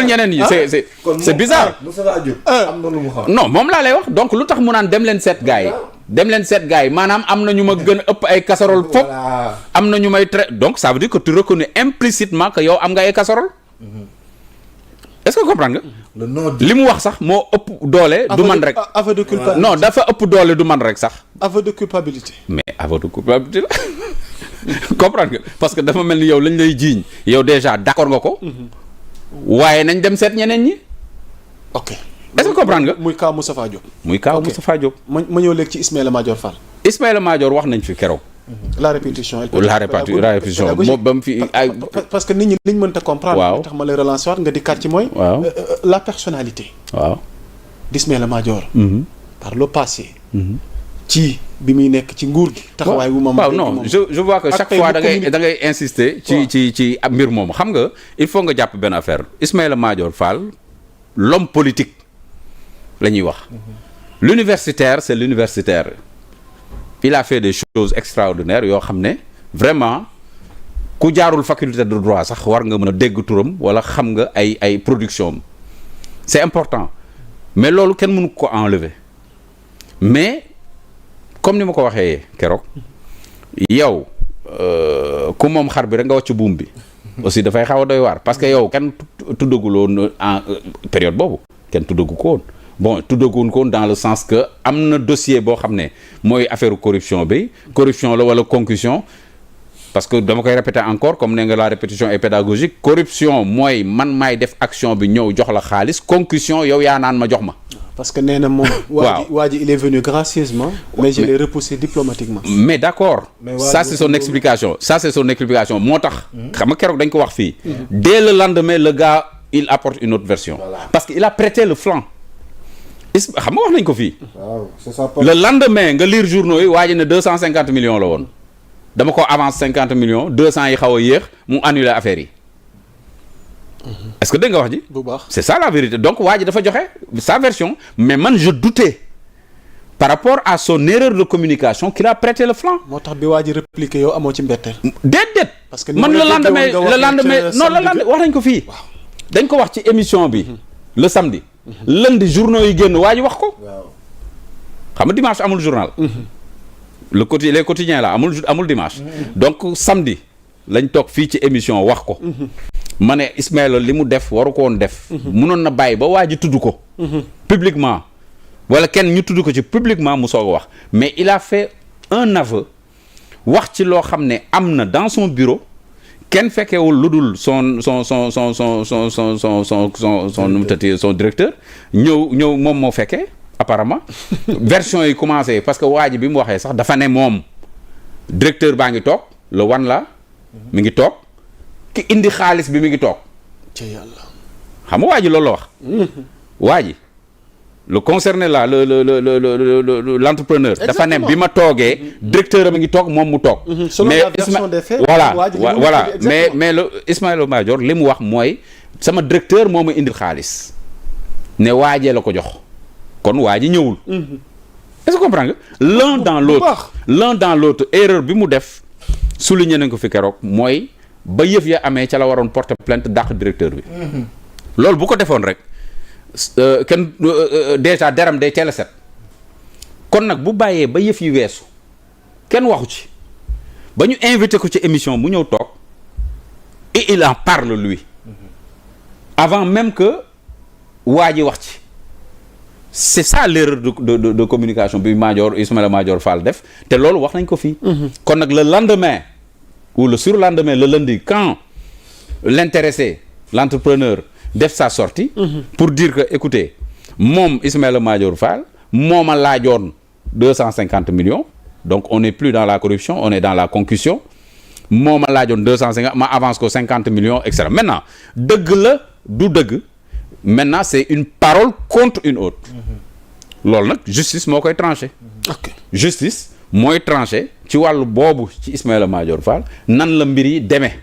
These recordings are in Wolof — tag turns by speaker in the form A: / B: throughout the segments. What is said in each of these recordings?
A: ñeneen ñi c'est bizarre.
B: am na lu mu xam.
A: non moom laa lay wax donc lu tax mu naan dem leen seet gars yi. dem leen seet gars yi maanaam am na ñu ma gën a ëpp ay casserole fop am na ñu may donc ça veut dire que tu reconnais implicitement que yow am nga ay casserole. est-ce que comprendre nga. li mu wax sax moo ëpp doole. du man rek
C: aveu de culpabilité.
A: non dafa ëpp doole du man rek sax.
C: aveu de culpabilité.
A: mais aveu de culpabilité la comprendre nga parce que dafa mel ni yow lañ lay jiiñ yow déjà d'accord nga ko. waaye nañ dem seet ñeneen ñi.
C: ok
A: est-ce que comprendre nga.
C: muy cas Moustapha Diop.
A: muy cas Moustapha Diop.
C: ma ñëw léegi ci Ismaïla Madior Fall.
A: Ismaïla Madior wax nañ fi keroog.
C: la répétition.
A: la répétition moom ba mu fi ay.
C: parce que nit ñi liñ mënta comprendre.
A: waaw
C: tax ma lay relancer waat nga dikkaat ci mooy.
A: waaw
C: la personnalité.
A: waaw
C: d'Ismaïla Madior. par le passé. ci bi muy nekk ci nguur gi. taxawaay wu ma
A: waaw non je vois que chaque fois da ngay insister. ci mbir moomu xam nga il faut nga jàpp benn affaire Ismaïla Madior Fall l'homme politique la ñuy wax. L'universitaire c'est l'universitaire. Il a fait des choses extraordinaires yoo xam ne vraiment ku jaarul faculté de droit sax war nga mën a dégg turam wala xam nga ay production am c'est important mais loolu kenn mënu ko enlever mais comme ni ma ko waxee keroog yow ku moom xar bi rek nga wàcc buum bi aussi dafay xaw a doy waar parce que yow kenn tuddaguloon en période boobu kenn tuddagu ko woon bon tuddaguñ ko dans le sens que am na dossier boo xam ne mooy affaire corruption bi corruption la wala concussion parce que dama koy répéter encore comme ne nga la répétition est pédagogique corruption mooy man maay def action bi ñëw jox la xaalis concussion yow yaa naan ma jox ma.
C: parce que nee na moom.
A: waaw
C: waa ji il est venu gracieusement. mais je l'ai repoussé diplomatiquement.
A: mais d'accord ça c'est son explication moo tax. xam nga keroog dañ ko wax fii. dès le lendemain le gars il apporte une autre version. parce que il a prêté le flanc. xam nga wax nañ ko fii.
B: waaw c'est ça.
A: le lendemain nga lire journaux yi waa ji ne 250 millions la woon dama ko avance 50 millions 200 yi xaw a yéex mu annuler affaire yi. est-ce que dégg nga wax ji.
C: bu baax
A: c'est ça la vérité donc waa ji dafa joxe sa version mais man je doutais par rapport à son erreur de communication qu'il a prêté le flanc.
C: moo tax bi waa ji répliqué yow amoo ci mbetteel.
A: déedéet.
C: parce que
A: man le lendemain non wax nañ ko fii. dañ ko wax ci émission bi. le samedi. lundi journaux yi génn waa ji wax ko. xam nga dimanche amul journal. les quotidiens là amul dimanche. donc samedi lañ toog fii ci émission wax ko. ma ne Ismaïla li mu def waru ko woon def. munoon na bàyyi ba waa ji tudd ko. publiquement wala kenn ñu tudd ko ci publiquement mu soog a wax mais il a fait un aveu wax ci loo xam ne am na dans son bureau. kenn fekkewul lu dul son nu mu tëddee son directeur ñëw moom moo fekkee apparemment version yi commencé parce que waa ji bi mu waxee sax dafa ne moom directeur baa ngi toog le wan la mi ngi toog ki indi xaalis bi mi ngi toog.
C: ci yàlla
A: xam nga waa ji loolu la wax. waa ji le concerné là l'entrepreneur dafa ne bi ma toogee directeur a mi ngi toog moom mu toog.
C: mais la version des faits
A: voilà mais le Ismaïla Madior li mu wax mooy sama directeur moo ma indil xaalis ne waajee la ko jox kon waa ji ñëwul. est-ce que comprends nga l'un dans l'autre erreur bi mu def souligné nañ ko fi keroog mooy ba yëf ya amee ca la waroon porter plainte dàq directeur bi. loolu bu ko defoon rek. kenn déjà deram day teel a set kon nag bu bàyyee ba yëf yi weesu kenn waxu ci ba ñu invité ko ci émission mu ñëw toog et il en parle lui avant même que waa ji wax ci c'est ça l'erreur de communication bi Ismaïla Madior Fall def te loolu wax nañ ko fii kon nag le lendemain ou le surlendemain le lundi quand l'intéressé l'entrepreneur def sa sortie pour dire que écoutez moom Ismaïla Madior Fall moo ma laajoon 250 millions donc on n'est plus dans la corruption on est dans la concussion moo ma laajoon 250 ma avance ko 50 millions et cetera maintenant dëgg la du dëgg maintenant c'est une parole contre une autre loolu nag justice moo koy tranché justice mooy tranché ci wàllu boobu ci Ismaïla Madior Fall nan la mbir yi demee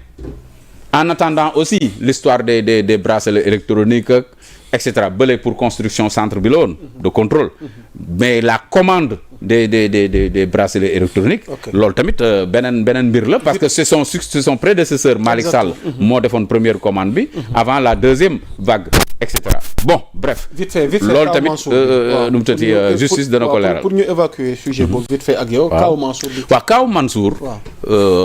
A: en attendant aussi l'histoire des bracelets électroniques et cetera bële pour construction centre bi la woon de contrôle mais la commande des bracelets électroniques. loolu tamit beneen mbir la parce que c'est son prédécesseur Malick Sall moo defoon première commande bi avant la deuxième vague et cetera bon bref.
C: vite fait
A: loolu tamit nu mu tëddi justice dana ko leeral.
C: pour ñu évacuer sujet boobu vite fait ak yow. Kaaw Mansour bi.
A: waaw Kaaw Mansour.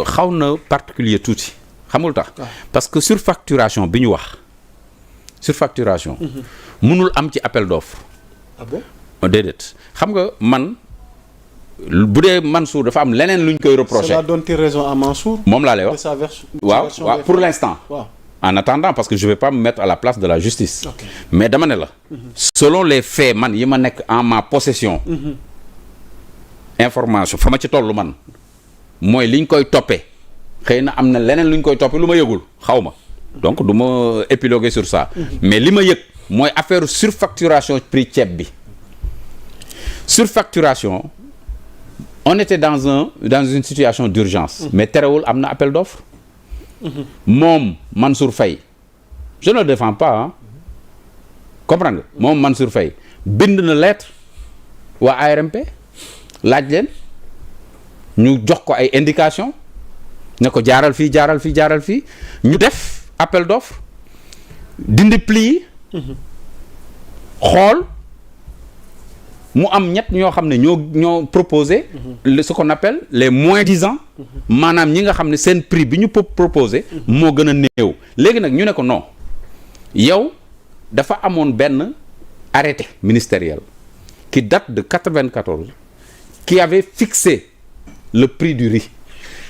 A: xaw na particulier tuuti xamul tax. parce que surfacturation bi ñu wax surfacturation. mënul am ci appel d'offre.
C: ah bon.
A: déedéet xam nga man bu dee Mansour dafa am leneen luñ koy reprocher.
C: cela donne-t-il raison à Mansour.
A: moom laa lay wax waaw pour l'instant.
C: waaw.
A: en attendant parce que je vais pas me mettre à la place de la justice.
C: Okay.
A: mais dama ne la. selon les faits man yi ma nekk en ma possession. information fa ma ci tollu man mooy liñ koy toppee xëy na am na leneen luñ koy toppee lu ma yëgul xaw ma donc du ma épiloguer sur ça. mais li ma yëg mooy affaire surfacturation prix ceeb bi. surfacturation on était dans une situation d'urgence mais terewul am na appel d'offre moom Mansour Faye je ne le défends pas hein comprendre nga moom Mansour Faye bind na lettre waa ARMP laaj leen ñu jox ko ay indication ne ko jaaral fii ñu def appel d'offre dindi pli yi xool mu am ñett ñoo xam ne ñoo proposé ce qu'on appelle les moins-disants maanaam ñi nga xam ne seen prix bi ñu proposé moo gën a néew léegi nag ñu ne ko non yow dafa amoon benn arrêté ministériel qui date de 94 qui avait fixé le prix du riz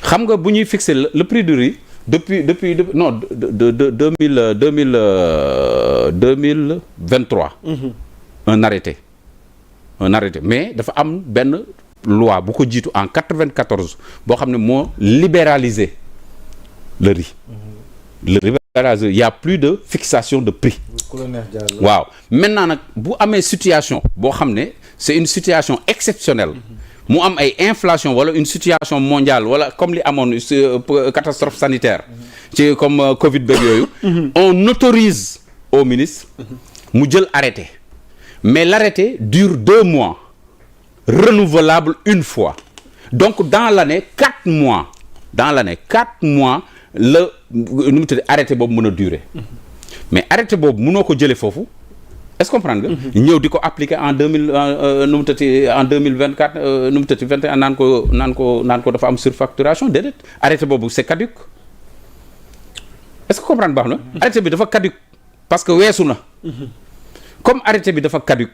A: xam nga bu ñuy fixer le prix du riz depuis non de 2023 un arrêté mais dafa am benn loi bu ko jiitu en 94 boo xam ne moo libéraliser le riz il y a plus de fixation de prix waaw maintenant nag bu amee situation boo xam ne c'est une situation exceptionnelle mu am ay inflation wala une situation mondiale wala comme li amoon catastrophe sanitaire ci comme Covid beeg yooyu on autorise au ministre mu jël arrêté mais l'arrêté dure 2 mois renouvelable une fois donc dans l'année 4 mois la nu mu tudd arrêté boobu mën a durer mais arrêté boobu mënoo ko jëlee foofu est-ce que comprendre nga ñëw di ko appliquer en 2024 nu mu tëdd 21 naan ko dafa am surfacturation déedéet arrêté boobu c'est caduc est-ce que comprendre baax na arrêté bi dafa caduc parce que weesu na comme arrêté bi dafa caduc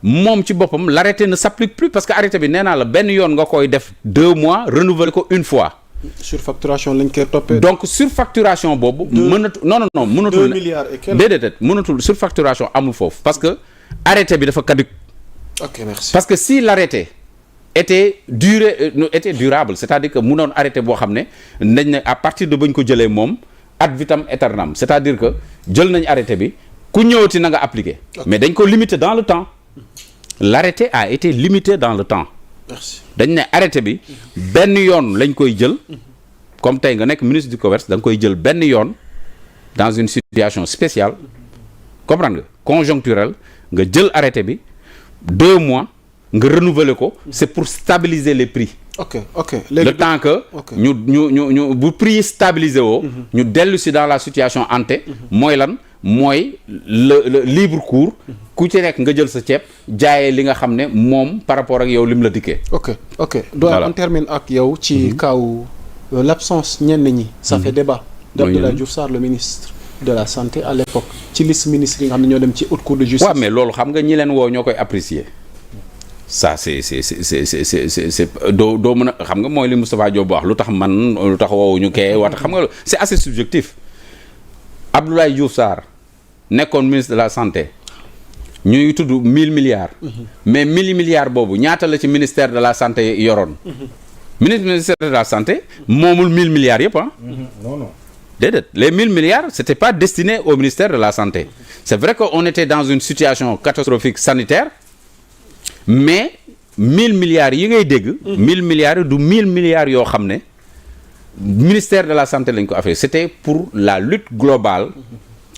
A: moom ci boppam l'arrêté ne s'applique plus parce que arrêté bi nee naa la benn yoon nga koy def 2 mois renouveler ko une fois.
C: surfacturation lañ koy toppee.
A: donc surfacturation boobu. mënatul non mënatul.
C: 2 milliards et quelques.
A: déedéet mënatul surfacturation amul foofu parce que arrêté bi dafa caduc.
C: ok merci.
A: parce que si l'arrêté était durable c'est-à-dire que mënoon arrêté boo xam ne nañ ne à partir de bañ ko jëlee moom ad vitam aeternam c'est-à-dire que jël nañ arrêté bi ku ñëwati na nga appliquer. mais dañ ko limiter dans le temps. l'arrêté a été limité dans le temps.
C: merci.
A: dañ ne arrêté bi benn yoon lañ koy jël comme tey nga nekk ministre du commerce da nga koy jël benn yoon dans une situation spéciale comprendre nga conjoncturelle nga jël arrêté bi 2 mois nga renouveler ko c'est pour stabiliser les prix.
C: ok
A: le temps que ñu bu prix stabiliser woo ñu dellu si dans la situation ante mooy lan mooy le libre cours ku ci nekk nga jël sa ceeb jaayee li nga xam ne moom par rapport ak yow lim la dikkee.
C: ok doyen on termine ak yow ci kaw l'absence ñenn ñi ça fait débat d'Abdoulaye Diouf Sarr le ministre de la santé à l'époque ci liste ministres yi nga xam ne ñoo dem ci haute cour de justice.
A: waaw mais loolu xam nga ñi leen woo ñoo koy apprécier ça c'est doo mën a xam nga mooy li Moustapha Diop wax lu tax woowuñu kee wax xam nga c'est assez subjectif. Abdoulaye Diouf Sarr nekkoon ministre de la santé ñuy tudd 1000 milliards. mais 1000 milliards boobu ñaata la ci ministère de la santé yoroon. ministère de la santé moomul 1000 milliards yëpp
B: non.
A: déedéet les 1000 milliards c'était pas destiné au ministère de la santé. c'est vrai que on était dans une situation catastrophique sanitaire mais 1000 milliards yi ngay dégg. 1000 milliards yi du 1000 milliards yoo xam ne. ministère de la santé lañ ko affaire c'était pour la lutte globale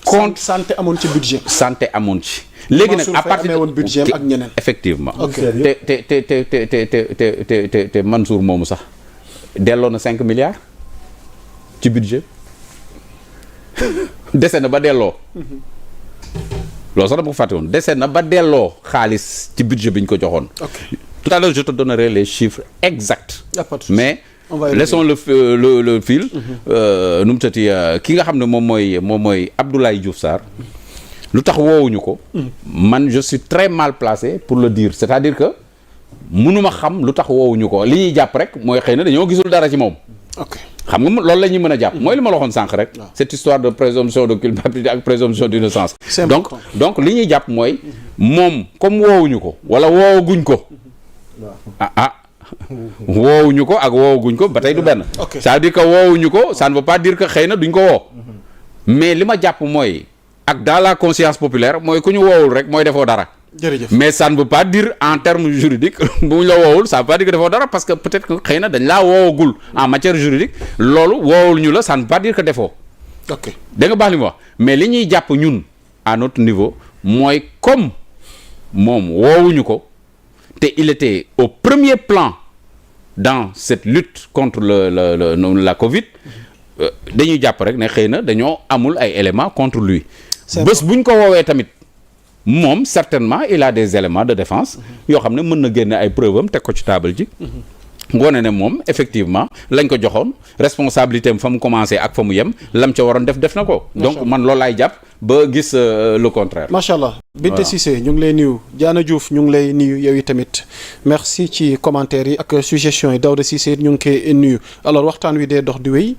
A: contre
C: santé amoon ci budget.
A: santé amoon ci. léegi nag à partir
C: woon budget ak ñeneen.
A: effectivement.
C: ok
A: te Mansour moomu sax delloo na 5 milliards ci budget dese na ba delloo. loolu sax dama ko fàtte woon dese na ba delloo xaalis ci budget bi ñu ko joxoon.
C: ok
A: tout à l'heure je te donnerai les chiffres exacts.
C: Y a pas de souci.
A: mais laissons le fil. nu mu tëti ki nga xam ne moom mooy Abdoulaye Diouf Sarr. lu tax woowuñu ko. man je suis très mal placé pour le dire c'est-à-dire que mënuma xam lu tax woowuñu ko li ñuy jàpp rek mooy xëy na dañoo gisul dara ci moom.
C: ok
A: xam nga loolu la ñuy mën a jàpp. mooy li ma la waxoon sànq rek. cette histoire de présomption de culpabilité ak présomption d'innocence. donc li ñuy jàpp mooy moom comme woowuñu ko wala woowaguñ ko. woowuñu ko ak woowaguñ ko ba tey du benn. ça veut dire que woowuñu ko ça ne veut pas dire que xëy na duñ ko woo. mais li ma jàpp mooy ak dans la conscience populaire mooy ku ñu woowul rek mooy defoo dara.
C: jërëjëf
A: mais ça ne veut pas dire en termes juridiques bu ñu la woowul ça veut pas dire que defoo dara parce que peut-être que xëy na dañ laa woowagul en matière juridique loolu woowul ñu la ça ne veut pas dire que defoo.
C: ok
A: da nga baax li ma wax mais li ñuy jàpp ñun à notre niveau mooy comme moom woowuñu ko te il était au premier plan dans cette lutte contre la Covid dañuy jàpp rek ne xëy na dañoo amul ay éléments contre lui. bés bu ñu ko woowee tamit. moom certainement il a des éléments de défense yoo xam ne mën na génne ay preuves am teg ko ci table ji ngoone ne moom effectivement lañ ko joxoon responsabilité am fa mu commencé ak fa mu yem lam ca waroon def na ko donc man loolu laay jàpp ba gis le contraire.
C: macha allah Binta Cissé ñu ngi lay nuyu Diana Diouf ñu ngi lay nuyu yow tamit merci ci commentaires yi ak suggestions yi Daouda Cissé ñu ngi koy nuyu alors waxtaan wi dee dox di wéy